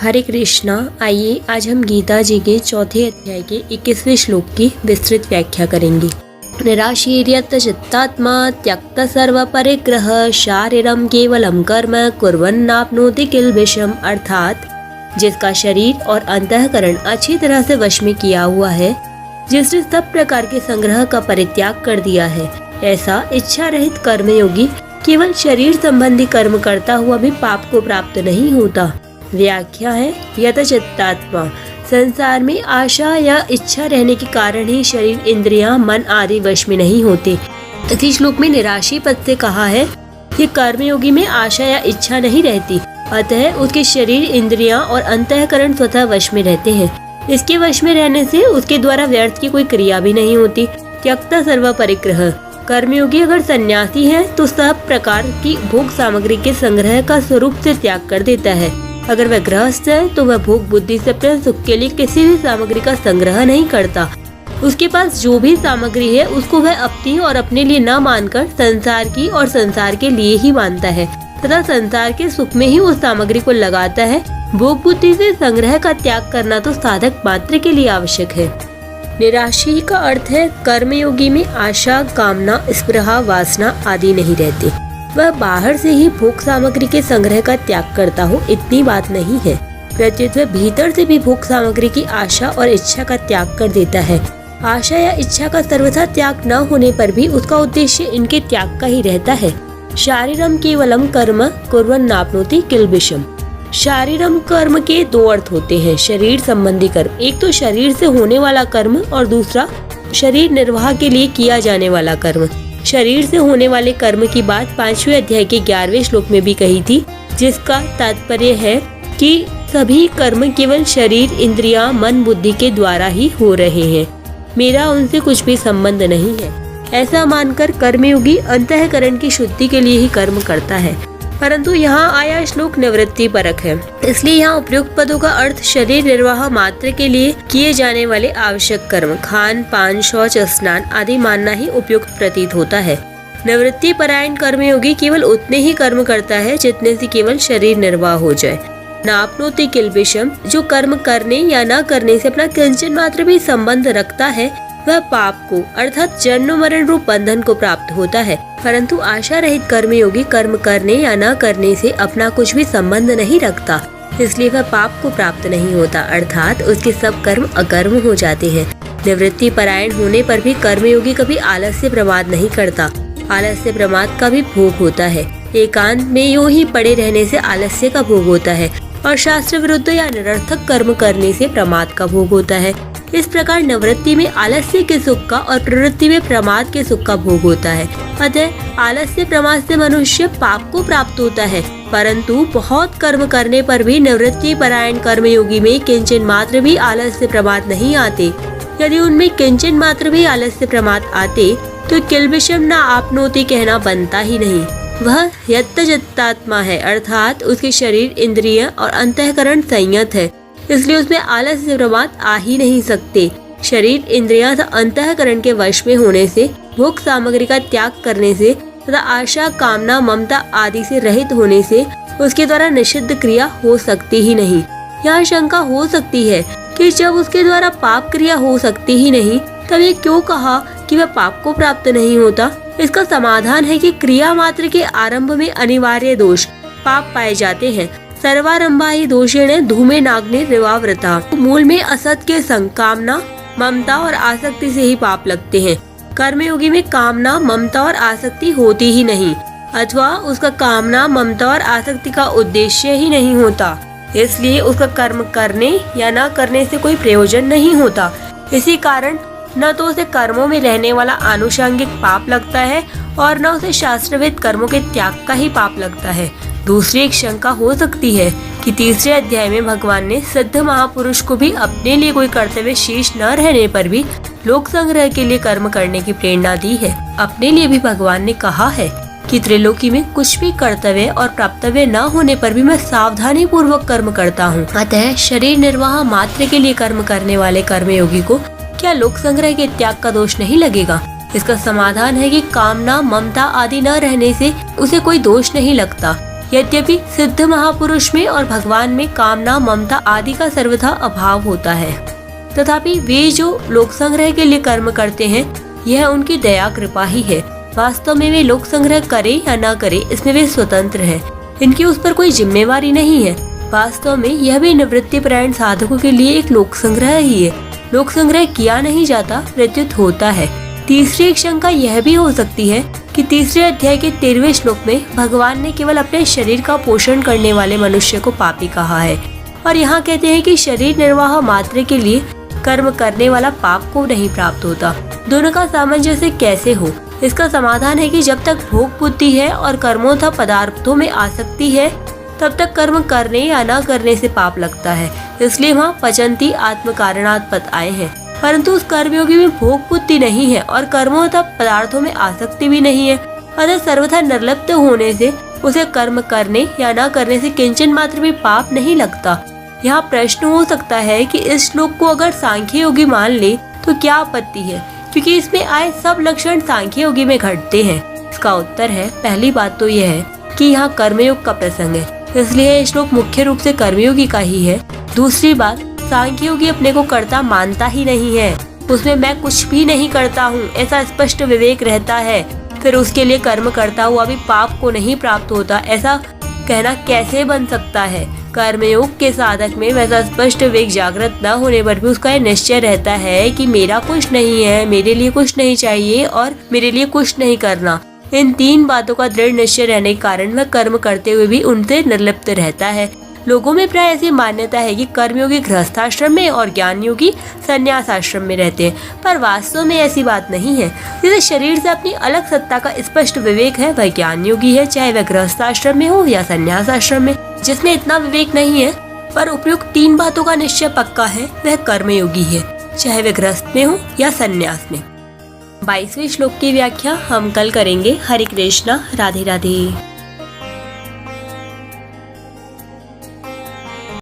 हरे कृष्णा। आइए आज हम गीता जी के चौथे अध्याय के 21वें श्लोक की विस्तृत व्याख्या करेंगे। निराशीर्यत चित्तात्मा त्यक्त सर्व परिग्रह शारीरम केवलम कर्म कुर्वन्नाप्नोति किल्बिषम, अर्थात जिसका शरीर और अंतःकरण अच्छी तरह से वश में किया हुआ है, जिसने सब प्रकार के संग्रह का परित्याग कर दिया है, ऐसा इच्छा रहित कर्मयोगी केवल शरीर संबंधी कर्म करता हुआ भी पाप को प्राप्त नहीं होता। व्याख्या है यत चित्तात्मा, संसार में आशा या इच्छा रहने के कारण ही शरीर, इंद्रियां, मन आदि वश में नहीं होते। इसी श्लोक में निराशी पद से कहा है कि कर्मयोगी में आशा या इच्छा नहीं रहती, अतः उसके शरीर, इंद्रियां और अंतःकरण स्वतः वश में रहते हैं। इसके वश में रहने से उसके द्वारा व्यर्थ की कोई क्रिया भी नहीं होती। त्यक्ता सर्व परिग्रह, कर्मयोगी अगर सन्यासी है तो सब प्रकार की भोग सामग्री के संग्रह का स्वरूप से त्याग कर देता है। अगर वह गृहस्थ है तो वह भोग बुद्धि से अपने सुख के लिए किसी भी सामग्री का संग्रह नहीं करता। उसके पास जो भी सामग्री है उसको वह अपनी और अपने लिए न मानकर संसार की और संसार के लिए ही मानता है तथा संसार के सुख में ही उस सामग्री को लगाता है। भोग बुद्धि से संग्रह का त्याग करना तो साधक मात्र के लिए आवश्यक है। निराशी का अर्थ है कर्मयोगी में आशा, कामना, स्पृहा, वासना आदि नहीं रहती। वह बाहर से ही भोग सामग्री के संग्रह का त्याग करता हो, इतनी बात नहीं है। प्रत्युत वह भीतर से भी भोग सामग्री की आशा और इच्छा का त्याग कर देता है। आशा या इच्छा का सर्वथा त्याग न होने पर भी उसका उद्देश्य इनके त्याग का ही रहता है। शारीरम केवलम कर्म कुर्वन्नाप्नोति किल्बिषम। शारीरम कर्म के दो अर्थ होते हैं, शरीर संबंधी कर्म। एक तो शरीर से होने वाला कर्म और दूसरा शरीर निर्वाह के लिए किया जाने वाला कर्म। शरीर से होने वाले कर्म की बात 5वें अध्याय के 11वें श्लोक में भी कही थी, जिसका तात्पर्य है कि सभी कर्म केवल शरीर, इंद्रियां, मन, बुद्धि के द्वारा ही हो रहे हैं, मेरा उनसे कुछ भी संबंध नहीं है। ऐसा मानकर कर्मयोगी अंतःकरण की शुद्धि के लिए ही कर्म करता है। परंतु यहाँ आया श्लोक निवृत्ति परक है, इसलिए यहाँ उपयुक्त पदों का अर्थ शरीर निर्वाह मात्र के लिए किए जाने वाले आवश्यक कर्म, खान पान, शौच, स्नान आदि मानना ही उपयुक्त प्रतीत होता है। निवृत्ति परायण कर्मयोगी केवल उतने ही कर्म करता है जितने से केवल शरीर निर्वाह हो जाए। नाप्नोति किल्बिषम, जो कर्म करने या न करने से अपना किंचन मात्र भी संबंध रखता है, वह पाप को अर्थात जन्म मरण रूप बंधन को प्राप्त होता है। परंतु आशा रहित कर्मयोगी कर्म करने या न करने से अपना कुछ भी संबंध नहीं रखता, इसलिए वह पाप को प्राप्त नहीं होता, अर्थात उसके सब कर्म अकर्म हो जाते हैं। निवृत्ति परायण होने पर भी कर्मयोगी कभी आलस्य प्रमाद नहीं करता। आलस्य प्रमाद का भी भोग होता है। एकांत में यूं ही पड़े रहने से आलस्य का भोग होता है और शास्त्र विरुद्ध या निरर्थक कर्म करने से प्रमाद का भोग होता है। इस प्रकार निवृत्ति में आलस्य के सुख का और प्रवृत्ति में प्रमाद के सुख का भोग होता है। अतः आलस्य प्रमाद से मनुष्य पाप को प्राप्त होता है, परंतु बहुत कर्म करने पर भी निवृत्ति परायण कर्मयोगी में किंचन मात्र भी आलस्य प्रमाद नहीं आते। यदि उनमें किंचन मात्र भी आलस्य प्रमाद आते तो किल्बिषम न आपनोति कहना बनता ही नहीं। वह यत चित्तात्मा है, अर्थात उसके शरीर, इंद्रिय और अंतःकरण संयत है, इसलिए उसमें आलस्य प्रमाद आ ही नहीं सकते। शरीर, इंद्रियां तथा अंतःकरण के वश में होने से, भोग सामग्री का त्याग करने से तथा आशा, कामना, ममता आदि से रहित होने से उसके द्वारा निषिद्ध क्रिया हो सकती ही नहीं। यहाँ शंका हो सकती है कि जब उसके द्वारा पाप क्रिया हो सकती ही नहीं, तब ये क्यों कहा कि वह पाप को प्राप्त नहीं होता। इसका समाधान है कि क्रिया मात्र के आरंभ में अनिवार्य दोष पाप पाए जाते हैं। सर्वारंभा ही दोषेण धूमे नाग्नि रिवावृता। मूल में असत के संग कामना, ममता और आसक्ति से ही पाप लगते हैं। कर्मयोगी में कामना, ममता और आसक्ति होती ही नहीं, अथवा उसका कामना, ममता और आसक्ति का उद्देश्य ही नहीं होता, इसलिए उसका कर्म करने या न करने से कोई प्रयोजन नहीं होता। इसी कारण न तो उसे कर्मों में रहने वाला आनुषंगिक पाप लगता है और न उसे शास्त्रविद कर्मों के त्याग का ही पाप लगता है। दूसरी एक शंका हो सकती है कि तीसरे अध्याय में भगवान ने सिद्ध महापुरुष को भी अपने लिए कोई कर्तव्य शेष न रहने पर भी लोक संग्रह के लिए कर्म करने की प्रेरणा दी है। अपने लिए भी भगवान ने कहा है कि त्रिलोकी में कुछ भी कर्तव्य और प्राप्तव्य न होने पर भी मैं सावधानी पूर्वक कर्म करता हूँ। अतः शरीर निर्वाह मात्र के लिए कर्म करने वाले कर्मयोगी को क्या लोक संग्रह के त्याग का दोष नहीं लगेगा। इसका समाधान है कि कामना, ममता आदि न रहने से उसे कोई दोष नहीं लगता। यद्यपि सिद्ध महापुरुष में और भगवान में कामना, ममता आदि का सर्वथा अभाव होता है, तथापि वे जो लोक संग्रह के लिए कर्म करते हैं यह उनकी दया कृपा ही है। वास्तव में वे लोक संग्रह करे या न करे इसमें वे स्वतंत्र हैं, इनकी उस पर कोई जिम्मेवारी नहीं है। वास्तव में यह भी निवृत्ति परायण साधकों के लिए एक लोक संग्रह ही है। लोक संग्रह किया नहीं जाता, प्रत्युत होता है। तीसरी एक शंका यह भी हो सकती है कि तीसरे अध्याय के 13वें श्लोक में भगवान ने केवल अपने शरीर का पोषण करने वाले मनुष्य को पापी कहा है और यहाँ कहते हैं कि शरीर निर्वाह मात्र के लिए कर्म करने वाला पाप को नहीं प्राप्त होता। दोनों का सामंजस्य कैसे हो? इसका समाधान है कि जब तक भोग बुद्धि है और कर्मों तथा पदार्थों में आसक्ति है तब तक कर्म करने या न करने से पाप लगता है। इसलिए वहाँ पचंती आत्म कारणात् पद आए हैं। परंतु उस कर्मयोगी में भोग बुद्धि नहीं है और कर्मों तथा पदार्थों में आसक्ति भी नहीं है, अतः सर्वथा निर्लिप्त होने से उसे कर्म करने या न करने से किंचन मात्र भी पाप नहीं लगता। यहाँ प्रश्न हो सकता है कि इस श्लोक को अगर सांख्य योगी मान ले तो क्या आपत्ति है, क्योंकि इसमें आए सब लक्षण सांख्य योगी में घटते हैं। इसका उत्तर है, पहली बात तो यह है कि यहाँ कर्मयोग का प्रसंग है, इसलिए यह श्लोक मुख्य रूप से कर्मयोगी का ही है। दूसरी बात, सांख्य योगी अपने को कर्ता मानता ही नहीं है, उसमें मैं कुछ भी नहीं करता हूँ ऐसा स्पष्ट विवेक रहता है, फिर उसके लिए कर्म करता हुआ भी पाप को नहीं प्राप्त होता ऐसा कहना कैसे बन सकता है। कर्मयोग के साधक में वैसा स्पष्ट विवेक जागृत न होने पर भी उसका यह निश्चय रहता है कि मेरा कुछ नहीं है, मेरे लिए कुछ नहीं चाहिए और मेरे लिए कुछ नहीं करना। इन तीन बातों का दृढ़ निश्चय रहने के कारण वह कर्म करते हुए भी उनसे निर्लिप्त रहता है। लोगों में प्राय ऐसी मान्यता है कि कर्मयोगी गृहस्थाश्रम में और ज्ञान योगी संन्यास आश्रम में रहते हैं, पर वास्तव में ऐसी बात नहीं है। जिसे शरीर से अपनी अलग सत्ता का स्पष्ट विवेक है वह ज्ञान योगी है, चाहे वह गृहस्थाश्रम में हो या संन्यास आश्रम में। जिसमें इतना विवेक नहीं है पर उपयुक्त तीन बातों का निश्चय पक्का है वह कर्मयोगी है, चाहे वह गृहस्थ में हो या संन्यास में। 22वें श्लोक की व्याख्या हम कल करेंगे। हरे कृष्णा, राधे राधे।